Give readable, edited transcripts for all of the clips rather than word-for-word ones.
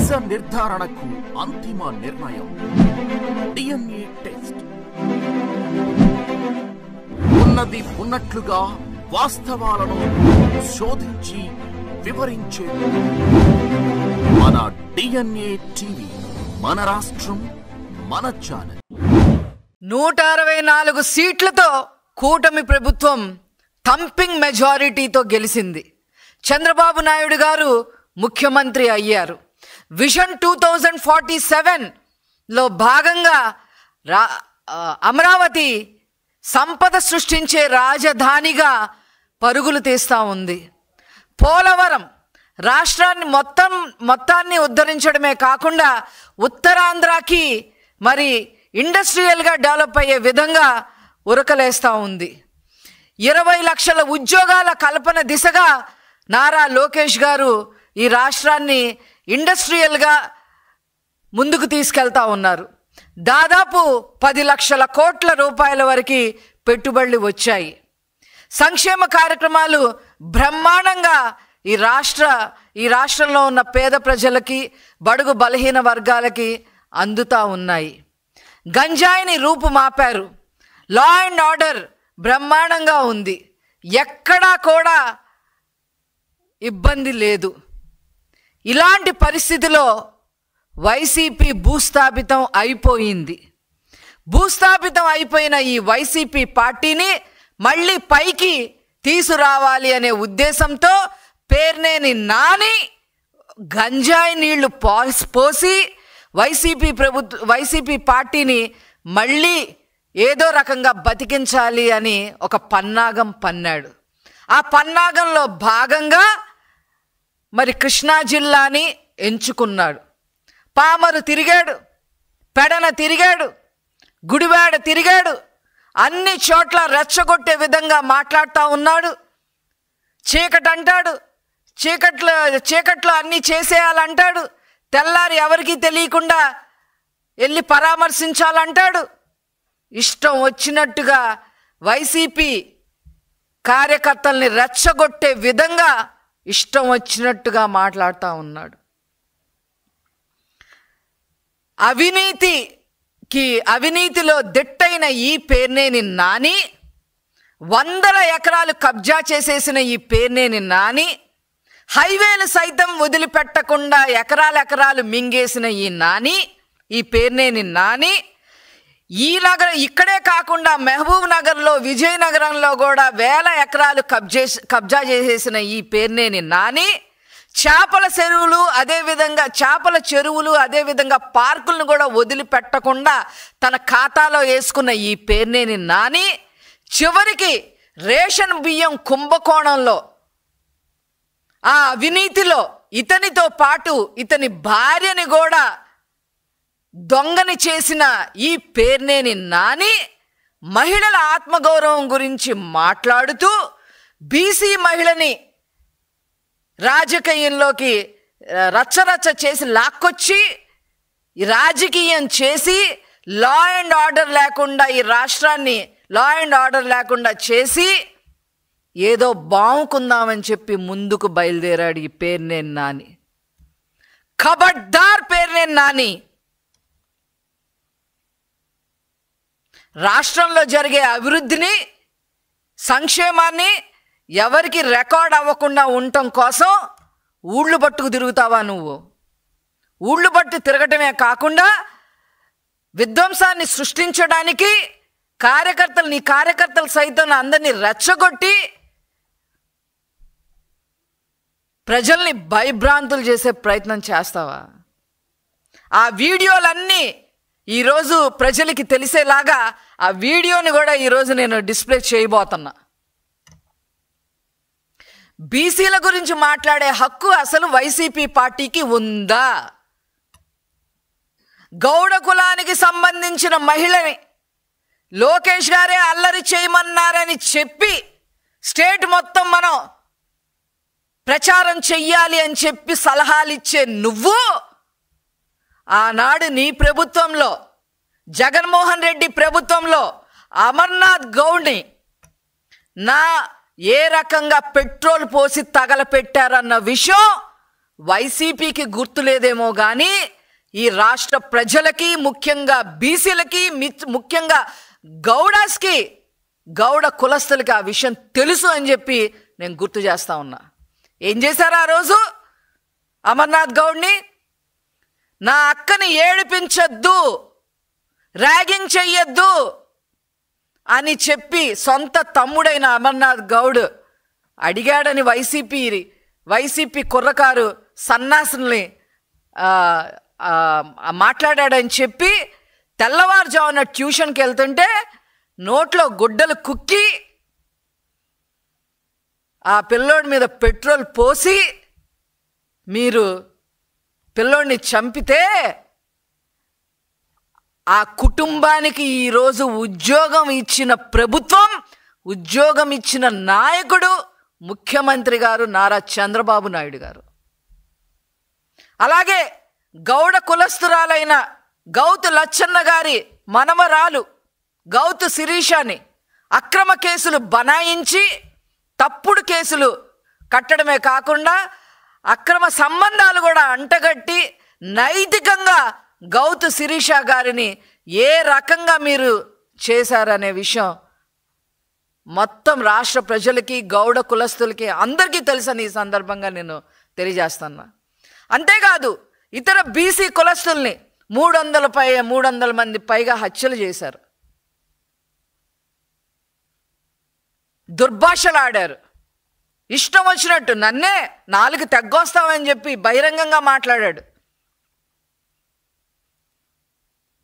నిజ నిర్ధారణకు అంతిమ నిర్ణయం DNA టెస్ట్. ఉన్నది ఉన్నట్లుగా వాస్తవాలను శోధించి వివరించే మన DNA టీవీ, మన రాష్ట్రం, మన ఛానల్. 164 సీట్లతో కూటమి ప్రభుత్వం థంపింగ్ మెజారిటీతో గెలిచింది. చంద్రబాబు నాయుడు గారు ముఖ్యమంత్రి అయ్యారు. విజన్ 2047లో భాగంగా అమరావతి సంపద సృష్టించే రాజధానిగా పరుగులు తీస్తూ ఉంది. పోలవరం రాష్ట్రాన్ని మొత్తాన్ని ఉద్ధరించడమే కాకుండా ఉత్తరాంధ్రకి మరి ఇండస్ట్రియల్గా డెవలప్ అయ్యే విధంగా ఉరకలేస్తూ ఉంది. 20 లక్షల ఉద్యోగాల కల్పన దిశగా నారా లోకేష్ గారు ఈ రాష్ట్రాన్ని ఇండస్ట్రియల్గా ముందుకు తీసుకెళ్తా ఉన్నారు. దాదాపు 10 లక్షల కోట్ల రూపాయల వరకు పెట్టుబడులు వచ్చాయి. సంక్షేమ కార్యక్రమాలు బ్రహ్మాండంగా ఈ రాష్ట్రంలో ఉన్న పేద ప్రజలకి, బడుగు బలహీన వర్గాలకి అందుతూ ఉన్నాయి. గంజాయిని రూపుమాపారు. లా అండ్ ఆర్డర్ బ్రహ్మాండంగా ఉంది. ఎక్కడా కూడా ఇబ్బంది లేదు. ఇలాంటి పరిస్థితిలో వైసీపీ భూస్థాపితం అయిపోయింది. భూస్థాపితం అయిపోయిన ఈ వైసీపీ పార్టీని మళ్ళీ పైకి తీసుకురావాలి అనే ఉద్దేశంతో పేర్నేని నాని గంజాయి నీళ్లు పోసి వైసీపీ పార్టీని మళ్ళీ ఏదో రకంగా బతికించాలి అని ఒక పన్నాగం పన్నాడు. ఆ పన్నాగంలో భాగంగా మరి కృష్ణా జిల్లాని ఎంచుకున్నాడు. పామరు తిరిగాడు, పెడన తిరిగాడు, గుడివాడ తిరిగాడు. అన్ని చోట్ల రెచ్చగొట్టే విధంగా మాట్లాడుతూ ఉన్నాడు. చీకటి అంటాడు, చీకట్లో అన్నీ చేసేయాలంటాడు. తెల్లారి ఎవరికీ తెలియకుండా వెళ్ళి పరామర్శించాలంటాడు. ఇష్టం వచ్చినట్టుగా వైసీపీ కార్యకర్తల్ని రెచ్చగొట్టే విధంగా ఇష్టం వచ్చినట్టుగా మాట్లాడుతూ ఉన్నాడు. అవినీతిలో దిట్టైన ఈ పేర్నేని నాని, 100 ఎకరాలు కబ్జా చేసేసిన ఈ పేర్నేని నాని, హైవేలు సైతం వదిలిపెట్టకుండా ఎకరాలు మింగేసిన ఈ పేర్నేని నాని, ఇక్కడే కాకుండా మహబూబ్ నగర్లో, విజయనగరంలో కూడా 1000 ఎకరాలు కబ్జా చేసేసిన ఈ పేర్నేని నాని, చేపల చెరువులు అదేవిధంగా పార్కులను కూడా వదిలిపెట్టకుండా తన ఖాతాలో వేసుకున్న ఈ పేర్నేని నాని, చివరికి రేషన్ బియ్యం కుంభకోణంలో ఆ అవినీతిలో ఇతనితో పాటు ఇతని భార్యని కూడా దొంగని చేసిన ఈ పేర్నేని నాని మహిళల ఆత్మగౌరవం గురించి మాట్లాడుతూ బీసీ మహిళని రాజకీయంలోకి రచ్చరచ్చ చేసి లాక్కొచ్చి రాజకీయం చేసి లా అండ్ ఆర్డర్ లేకుండా ఈ రాష్ట్రాన్ని లా అండ్ ఆర్డర్ లేకుండా చేసి ఏదో బావుకుందామని చెప్పి ముందుకు బయలుదేరాడు ఈ పేర్నేని నాని. ఖబర్దార్ పేర్నేని నాని. రాష్ట్రంలో జరిగే అభివృద్ధిని, సంక్షేమాన్ని ఎవరికి రికార్డ్ అవ్వకుండా ఉండటం కోసం ఊళ్ళు పట్టుకు తిరుగుతావా నువ్వు? ఊళ్ళు పట్టు తిరగటమే కాకుండా విధ్వంసాన్ని సృష్టించడానికి నీ కార్యకర్తలు సైతం అందరినీ రెచ్చగొట్టి ప్రజల్ని భయభ్రాంతులు చేసే ప్రయత్నం చేస్తావా? ఆ వీడియోలన్నీ ఈరోజు ప్రజలకి తెలిసేలాగా ఆ వీడియోని కూడా ఈరోజు నేను డిస్ప్లే చేయబోతున్నా. బీసీల గురించి మాట్లాడే హక్కు అసలు వైసీపీ పార్టీకి ఉందా? గౌడ కులానికి సంబంధించిన మహిళని లోకేష్ గారే అల్లరి చేయమన్నారని చెప్పి స్టేట్ మొత్తం మనం ప్రచారం చెయ్యాలి అని చెప్పి సలహాలు ఇచ్చే నువ్వు ఆనాడు నీ ప్రభుత్వంలో, జగన్మోహన్ రెడ్డి ప్రభుత్వంలో అమర్నాథ్ గౌడ్ని ఏ రకంగా పెట్రోల్ పోసి తగలపెట్టారన్న విషయం వైసీపీకి గుర్తులేదేమో కానీ ఈ రాష్ట్ర ప్రజలకి, ముఖ్యంగా బీసీలకి, ముఖ్యంగా గౌడాస్కి, గౌడ కులస్తులకి ఆ విషయం తెలుసు అని చెప్పి నేను గుర్తు చేస్తా ఉన్నా. ఏం చేశారు ఆ రోజు? అమర్నాథ్ గౌడ్ని నా అక్కని ఏడిపించొద్దు, ర్యాగింగ్ చెయ్యొద్దు అని చెప్పి సొంత తమ్ముడైన అమర్నాథ్ గౌడ్ అడిగాడని వైసీపీ కుర్రకారు సన్నాసుల్ని మాట్లాడాడని చెప్పి తెల్లవారుజామున ట్యూషన్కి వెళ్తుంటే నోట్లో గుడ్డలు కుక్కి ఆ పిల్లోడి మీద పెట్రోల్ పోసి మీరు పిల్లోడిని చంపితే ఆ కుటుంబానికి ఈరోజు ఉద్యోగం ఇచ్చిన ప్రభుత్వం, ఉద్యోగం ఇచ్చిన నాయకుడు ముఖ్యమంత్రి గారు నారా చంద్రబాబు నాయుడు గారు. అలాగే గౌడ కులస్తురాలైన గౌతు లచ్చన్న గారి మనవరాలు గౌతు శిరీషాని అక్రమ కేసులు బనాయించి తప్పుడు కేసులు కట్టడమే కాకుండా అక్రమ సంబంధాలు కూడా అంటగట్టి నైతికంగా గౌతు శిరీష గారిని ఏ రకంగా మీరు చేశారనే విషయం మొత్తం రాష్ట్ర ప్రజలకి, గౌడ కులస్తులకి అందరికీ తెలుసని ఈ సందర్భంగా నేను తెలియజేస్తున్నా. అంతేకాదు ఇతర బీసీ కులస్తుల్ని 300 మంది పైగా హత్యలు చేశారు, దుర్భాషలు ఆడారు, ఇష్టం వచ్చినట్టు నన్నే 4 తెగ్గొస్తామని చెప్పి బహిరంగంగా మాట్లాడాడు.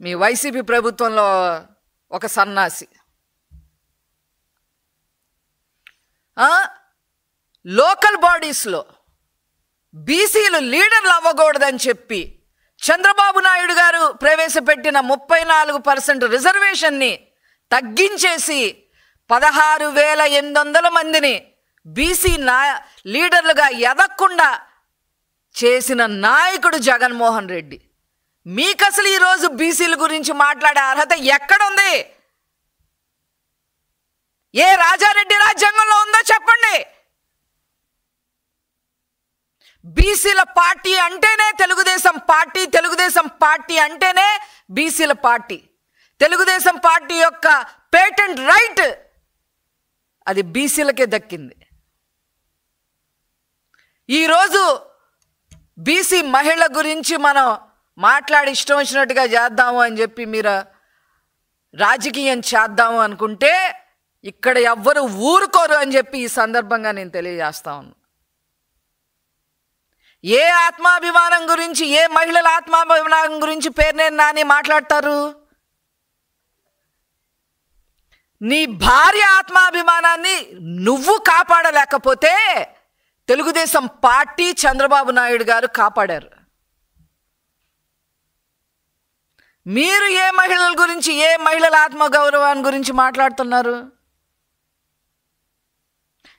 మీ వైసీపీ ప్రభుత్వంలో ఒక సన్నాసి. లోకల్ బాడీస్లో బీసీలు లీడర్లు అవ్వకూడదని చెప్పి చంద్రబాబు నాయుడు గారు ప్రవేశపెట్టిన 34% రిజర్వేషన్ని తగ్గించేసి 16,800 మందిని బీసీ లీడర్లుగా ఎదగకుండా చేసిన నాయకుడు జగన్మోహన్ రెడ్డి. మీకు అసలు ఈరోజు బీసీల గురించి మాట్లాడే అర్హత ఎక్కడుంది? ఏ రాజారెడ్డి రాజ్యాంగంలో ఉందో చెప్పండి. బీసీల పార్టీ అంటేనే తెలుగుదేశం పార్టీ, తెలుగుదేశం పార్టీ అంటేనే బీసీల పార్టీ. తెలుగుదేశం పార్టీ యొక్క పేటెంట్ రైట్ అది బీసీలకే దక్కింది. ఈరోజు బీసీ మహిళ గురించి మనం మాట్లాడి ఇష్టం వచ్చినట్టుగా చేద్దాము అని చెప్పి మీరు రాజకీయం చేద్దాము అనుకుంటే ఇక్కడ ఎవ్వరు ఊరుకోరు అని చెప్పి ఈ సందర్భంగా నేను తెలియజేస్తా ఉన్నా. ఏ ఆత్మాభిమానం గురించి, ఏ మహిళల ఆత్మాభిమానం గురించి పేర్నేని నాని మాట్లాడతారు? నీ భార్య ఆత్మాభిమానాన్ని నువ్వు కాపాడలేకపోతే తెలుగుదేశం పార్టీ, చంద్రబాబు నాయుడు గారు కాపాడారు. మీరు ఏ మహిళల గురించి, ఏ మహిళల ఆత్మగౌరవాన్ని గురించి మాట్లాడుతున్నారు?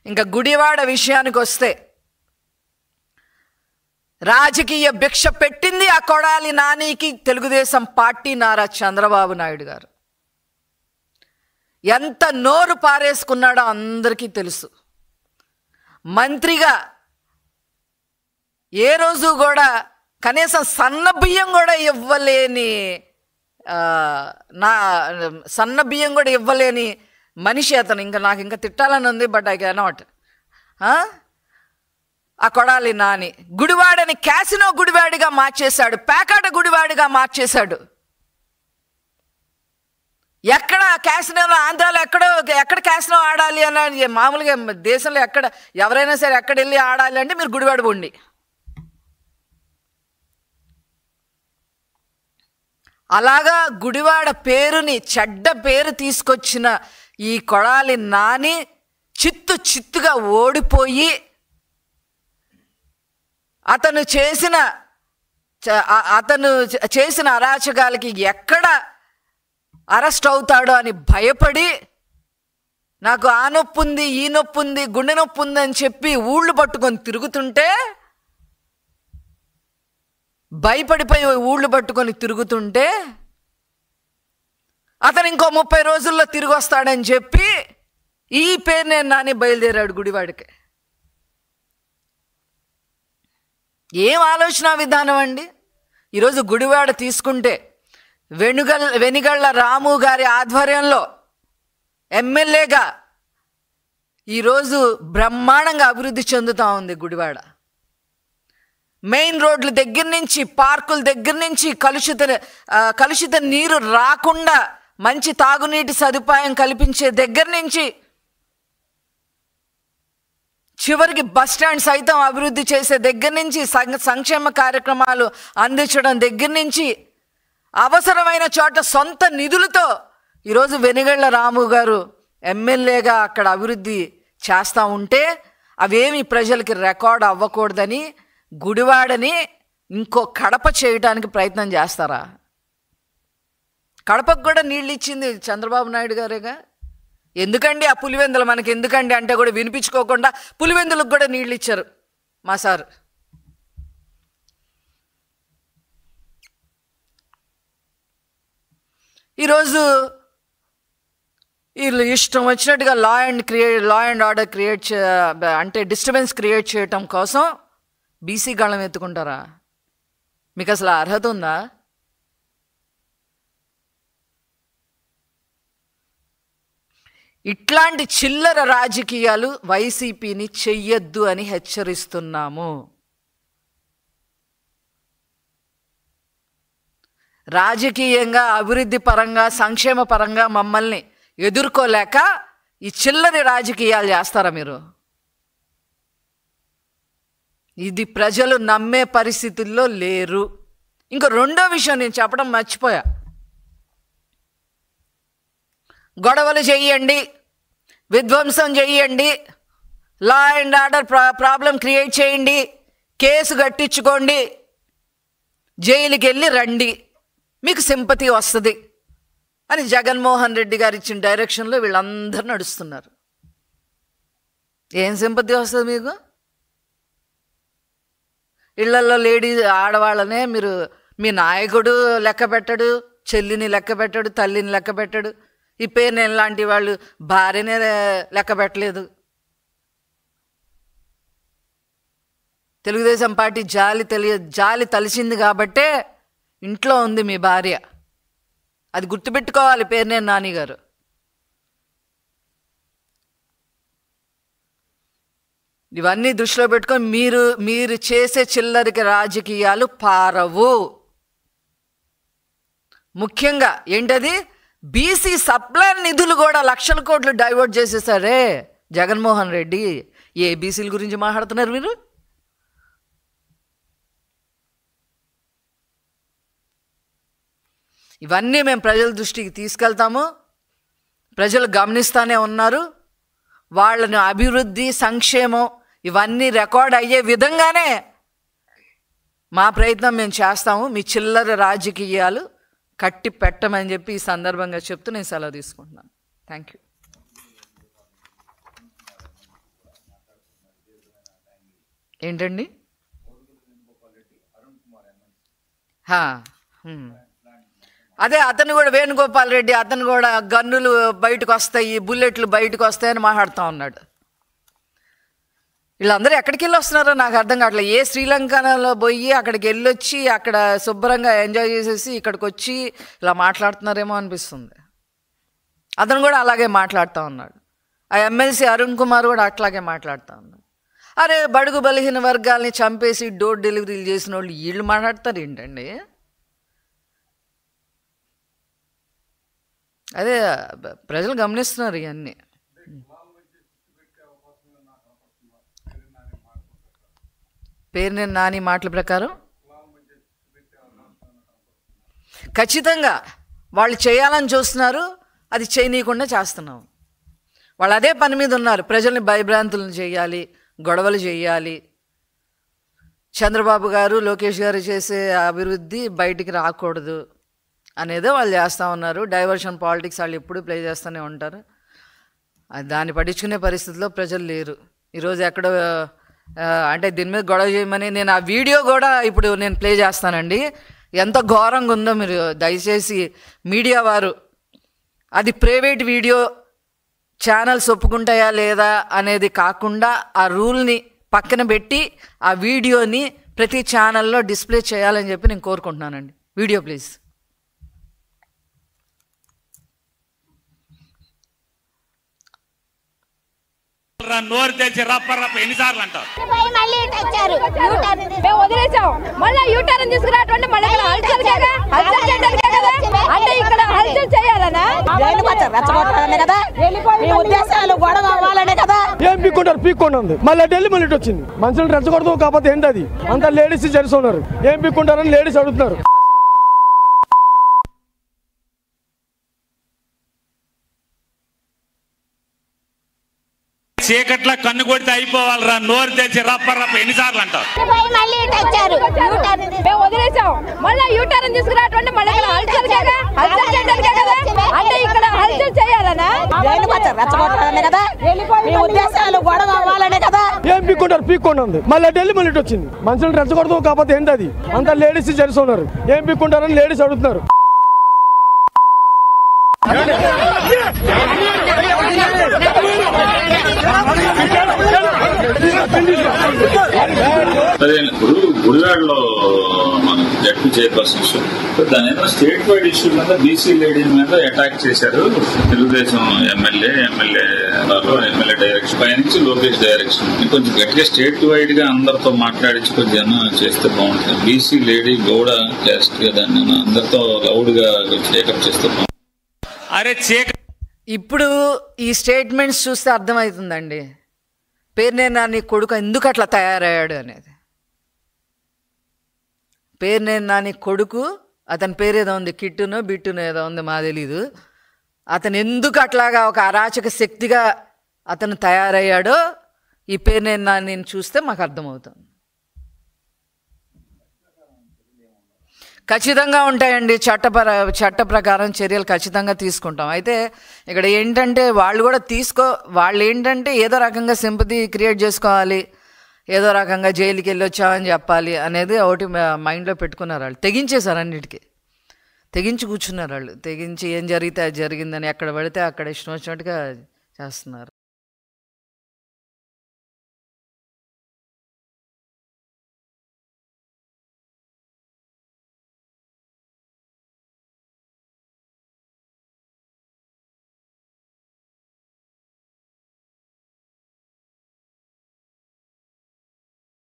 ఇంకా గుడివాడ విషయానికి వస్తే రాజకీయ భిక్ష పెట్టింది ఆ కొడాలి నానికి తెలుగుదేశం పార్టీ, నారా చంద్రబాబు నాయుడు గారు. ఎంత నోరు పారేసుకున్నాడో అందరికీ తెలుసు. మంత్రిగా ఏ రోజు కూడా కనీసం సన్న బియ్యం కూడా ఇవ్వలేని సన్న బియ్యం కూడా ఇవ్వలేని మనిషి అతను. ఇంకా నాకు ఇంకా తిట్టాలని ఉంది, బట్ ఐ కెనాట్. ఆ కొడాలి నాని గుడివాడని క్యాసినో గుడివాడిగా మార్చేశాడు, పేకాట గుడివాడిగా మార్చేశాడు. ఎక్కడ క్యాసినోలో, ఆంధ్రాలో ఎక్కడ క్యాసినో ఆడాలి అని మామూలుగా దేశంలో ఎక్కడ ఎవరైనా సరే ఎక్కడ వెళ్ళి ఆడాలి అంటే మీరు గుడివాడ ఉండి. అలాగా గుడివాడ పేరుని, చెడ్డ పేరు తీసుకొచ్చిన ఈ కొడాలి నాని చిత్తుగా ఓడిపోయి అతను చేసిన అరాచకాలకి ఎక్కడ అరెస్ట్ అవుతాడో అని భయపడి నాకు ఆ నొప్పి ఉంది, ఈ నొప్పి ఉంది, గుండె నొప్పి ఉందని చెప్పి ఊళ్ళు పట్టుకొని తిరుగుతుంటే, భయపడిపోయి ఊళ్ళు పట్టుకొని తిరుగుతుంటే అతను ఇంకో 30 రోజుల్లో తిరిగి వస్తాడని చెప్పి ఈ పేరు నేను నాని బయలుదేరాడు గుడివాడికి. ఏం ఆలోచన విధానం అండి? ఈరోజు గుడివాడ తీసుకుంటే వెనిగళ్ల రాము గారి ఆధ్వర్యంలో ఎమ్మెల్యేగా ఈరోజు బ్రహ్మాండంగా అభివృద్ధి చెందుతూ ఉంది గుడివాడ. మెయిన్ రోడ్ల దగ్గర నుంచి, పార్కుల దగ్గర నుంచి కలుషిత నీరు రాకుండా మంచి తాగునీటి సదుపాయం కల్పించే దగ్గర నుంచి చివరికి బస్ స్టాండ్ సైతం అభివృద్ధి చేసే దగ్గర నుంచి, సంక్షేమ కార్యక్రమాలు అందించడం దగ్గర నుంచి, అవసరమైన చోట సొంత నిధులతో ఈరోజు వెనిగళ్ల రాము గారు ఎమ్మెల్యేగా అక్కడ అభివృద్ధి చేస్తూ ఉంటే అవేమి ప్రజలకి రికార్డ్ అవ్వకూడదని గుడివాడని ఇంకో కడప చేయడానికి ప్రయత్నం చేస్తారా? కడపకు కూడా నీళ్ళు ఇచ్చింది చంద్రబాబు నాయుడు గారేగా. ఎందుకండి ఆ పులివెందులు మనకి ఎందుకండి అంటే కూడా వినిపించుకోకుండా పులివెందులకు కూడా నీళ్ళు ఇచ్చారు మా సార్. ఈరోజు వీళ్ళు ఇష్టం వచ్చినట్టుగా లా అండ్ ఆర్డర్ క్రియేట్ అంటే డిస్టర్బెన్స్ క్రియేట్ చేయటం కోసం బీసీ గళం ఎత్తుకుంటారా? మీకు అసలు అర్హత ఉందా? ఇట్లాంటి చిల్లర రాజకీయాలు వైసీపీని చెయ్యొద్దు అని హెచ్చరిస్తున్నాము. రాజకీయంగా, అభివృద్ధి పరంగా, సంక్షేమ పరంగా మమ్మల్ని ఎదుర్కోలేక ఈ చిల్లరి రాజకీయాలు చేస్తారా మీరు? ఇది ప్రజలు నమ్మే పరిస్థితుల్లో లేరు. ఇంకో రెండో విషయం నేను చెప్పడం మర్చిపోయా. గొడవలు చెయ్యండి, విధ్వంసం చెయ్యండి, law and order problem create చేయండి, కేసు కట్టించుకోండి, జైలుకి వెళ్ళి రండి, మీకు సింపతి వస్తుంది అని జగన్మోహన్ రెడ్డి గారు ఇచ్చిన డైరెక్షన్లో వీళ్ళందరూ నడుస్తున్నారు. ఏం సింపతి వస్తుంది మీకు? ఇళ్లలో ఆడవాళ్ళనే మీరు మీ నాయకుడు లెక్క పెట్టడు, చెల్లిని లెక్క పెట్టడు, తల్లిని లెక్క పెట్టడు, ఈ పేరు లాంటి వాళ్ళు భార్యనే లెక్క పెట్టలేదు. తెలుగుదేశం పార్టీ జాలి తలిసింది కాబట్టే ఇంట్లో ఉంది మీ భార్య. అది గుర్తుపెట్టుకోవాలి పేర్నేని నాని గారు. ఇవన్నీ దృష్టిలో పెట్టుకొని మీరు చేసే చిల్లరికి రాజకీయాలు పారవు. ముఖ్యంగా ఏంటది, బీసీ సప్లై నిధులు కూడా లక్షల కోట్లు డైవర్ట్ చేసేసారే జగన్మోహన్ రెడ్డి. ఏ బీసీల గురించి మాట్లాడుతున్నారు మీరు? ఇవన్నీ మేము ప్రజల దృష్టికి తీసుకెళ్తాము. ప్రజలు గమనిస్తూనే ఉన్నారు. వాళ్ళని అభివృద్ధి, సంక్షేమం ఇవన్నీ రికార్డ్ అయ్యే విధంగానే మా ప్రయత్నం మేము చేస్తాము. మీ చిల్లర రాజకీయాలు కట్టి పెట్టమని చెప్పి ఈ సందర్భంగా చెప్తూ నేను సెలవు తీసుకుంటున్నాను. Thank you. ఏంటండి? అదే అతను కూడా వేణుగోపాల్ రెడ్డి అతను కూడా గన్నులు బయటకు వస్తాయి, బుల్లెట్లు బయటకు వస్తాయని మాట్లాడుతూ ఉన్నాడు. వీళ్ళందరూ ఎక్కడికి వెళ్ళి వస్తున్నారో నాకు అర్థం కావట్లేదు. ఏ శ్రీలంకలో పోయి అక్కడికి వెళ్ళొచ్చి అక్కడ శుభ్రంగా ఎంజాయ్ చేసేసి ఇక్కడికి వచ్చి ఇలా మాట్లాడుతున్నారేమో అనిపిస్తుంది. అతను కూడా అలాగే మాట్లాడుతూ ఉన్నాడు. ఆ ఎమ్మెల్సీ అరుణ్ కుమార్ కూడా అట్లాగే మాట్లాడుతూ ఉన్నాడు. అరే బడుగు బలహీన వర్గాల్ని చంపేసి డోర్ డెలివరీలు చేసిన వాళ్ళు వీళ్ళు మాట్లాడతారు ఏంటండి? అదే ప్రజలు గమనిస్తున్నారు ఇవన్నీ. పేర్నేని నాని మాటల ప్రకారం ఖచ్చితంగా వాళ్ళు చేయాలని చూస్తున్నారు, అది చేయనీయకుండా చేస్తున్నాం. వాళ్ళు అదే పని మీద ఉన్నారు. ప్రజల్ని భయభ్రాంతులను చేయాలి, గొడవలు చేయాలి. చంద్రబాబు గారు, లోకేష్ గారు చేసే అభివృద్ధి బయటికి రాకూడదు అనేదే వాళ్ళు చేస్తూ ఉన్నారు. డైవర్షన్ పాలిటిక్స్ వాళ్ళు ఎప్పుడూ ప్లే చేస్తూనే ఉంటారు. దాన్ని పట్టించుకునే పరిస్థితిలో ప్రజలు లేరు. ఈరోజు ఎక్కడో అంటే దీని మీద గొడవ చేయమని నేను ఆ వీడియో కూడా ఇప్పుడు నేను ప్లే చేస్తానండి. ఎంత ఘోరంగా ఉందో మీరు దయచేసి మీడియా వారు, అది ప్రైవేట్ వీడియో, ఛానల్స్ ఒప్పుకుంటాయా లేదా అనేది కాకుండా ఆ రూల్ని పక్కన పెట్టి ఆ వీడియోని ప్రతి ఛానల్లో డిస్ప్లే చేయాలని చెప్పి నేను కోరుకుంటున్నానండి. Video please. నోరు తెచ్చి రప్ప ఎన్నిసార్లు అంటారు? వదిలేసాం, మళ్ళీ యూటర్న్ తీసుకురావటం మళ్ళీ హల్చల్ అంటే ఇక్కడ హల్చల్ చేయాలనా? ఉద్దేశాలు గొడవ అవ్వాలనే కదా. ఏం పీక్కుంటారు ఉంది, మళ్ళీ ఢిల్లీ మళ్ళీ వచ్చింది. మనుషులు రెచ్చగొడతాం కాకపోతే ఏంటి అది? అంతా లేడీస్ జెంట్స్ ఉన్నారు. ఏం పీక్కుంటారని లేడీస్ అడుగుతున్నారు. చీకట్ల కన్ను కొడితే అయిపోవాలరా, నోరు తెచ్చి రప్ప ఎన్నిసార్లు అంటారు? వదిలేసాం, మళ్ళీ యూటర్న్ తీసుకురావటం మళ్ళీ హల్చల్ అంటే ఇక్కడ హల్చల్ చేయాలనా? ఉద్దేశాలు గొడవ అవ్వాలనే కదా. ఏం పీక్కుంటారు ఉంది, మళ్ళీ ఢిల్లీ మళ్ళీ వచ్చింది. మనుషులు రెచ్చగొడతాం కాకపోతే ఏంటి అది? అంతా లేడీస్ జెంట్స్ ఉన్నారు. ఏం పీక్కుంటారని లేడీస్ అడుగుతున్నారు. అదే ఇప్పుడు గుడివాడలో మన జడ్పీ చైర్పర్సన్స్ దాని ఏదో స్టేట్ వైడ్ ఇష్యూ మీద బీసీ లేడీ మీద అటాక్ చేశారు. తెలుగుదేశం ఎమ్మెల్యే డైరెక్షన్ పైనుంచి లోకేష్ డైరెక్షన్ కొంచెం గట్టిగా స్టేట్ వైడ్ గా అందరితో మాట్లాడించి కొంచెం చేస్తే బాగుంటుంది. బీసీ లేడీ గౌడ క్యాస్ట్ గా దాన్ని అందరితో లౌడ్ గా టేకప్ చేస్తే బాగుంటుంది. ఇప్పుడు ఈ స్టేట్మెంట్స్ చూస్తే అర్థమవుతుందండి పేర్నేని నాని కొడుకు ఎందుకు అట్లా తయారయ్యాడు అనేది. పేర్నేని నాని కొడుకు, అతని పేరు ఏదో ఉంది, కిట్టునో బిట్టునో ఏదో ఉంది, మా తెలీదు. అతను ఎందుకు అట్లాగా ఒక అరాచక శక్తిగా అతను తయారయ్యాడో ఈ పేర్నేని నానిని చూస్తే మాకు అర్థమవుతుంది. ఖచ్చితంగా ఉంటాయండి, చట్ట ప్రకారం చర్యలు ఖచ్చితంగా తీసుకుంటాం. అయితే ఇక్కడ ఏంటంటే వాళ్ళు ఏంటంటే ఏదో రకంగా సింపతి క్రియేట్ చేసుకోవాలి, ఏదో రకంగా జైలుకి వెళ్ళి వచ్చామని చెప్పాలి అనేది ఒకటి మైండ్లో పెట్టుకున్నారు. వాళ్ళు తెగించేశారు, అన్నిటికీ తెగించి కూర్చున్నారు. వాళ్ళు తెగించి ఏం జరిగితే అది జరిగిందని ఎక్కడ పడితే అక్కడ ఇష్టం వచ్చినట్టుగా చేస్తున్నారు.